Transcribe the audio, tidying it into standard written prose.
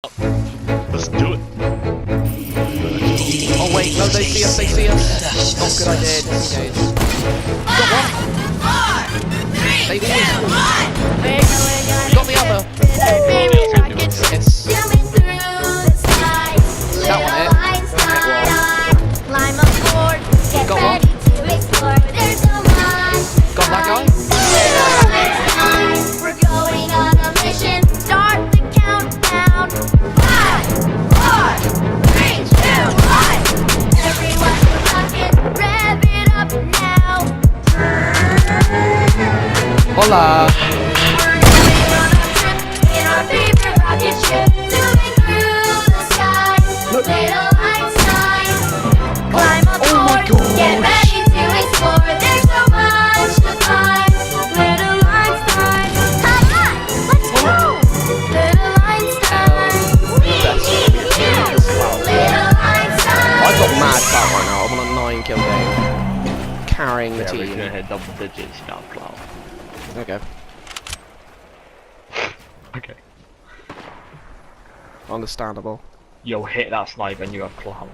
Let's do it. Oh wait, no, they see us, they see us. Not a good idea, just in case. Got one. They got the other. Yes. That one hit. Got one. Got that guy. We're going on a mission. Start the countdown. 5, 4, 3, 2, 1. Everyone rocket, rev it up now. Hola. We're going on a trip in our favorite rocket ship, zooming through the sky. Little Einstein, climb aboard, get ready to explore. There's so much to find. Little Einstein, high five, let's go. Little Einstein, Little Einstein. I got mad fat right now. I'm on a 9 kill game. Carrying the Yeah, we're team. gonna hit double digits now, cloud. Okay. Okay. Understandable. You'll hit that sniper and you have clout.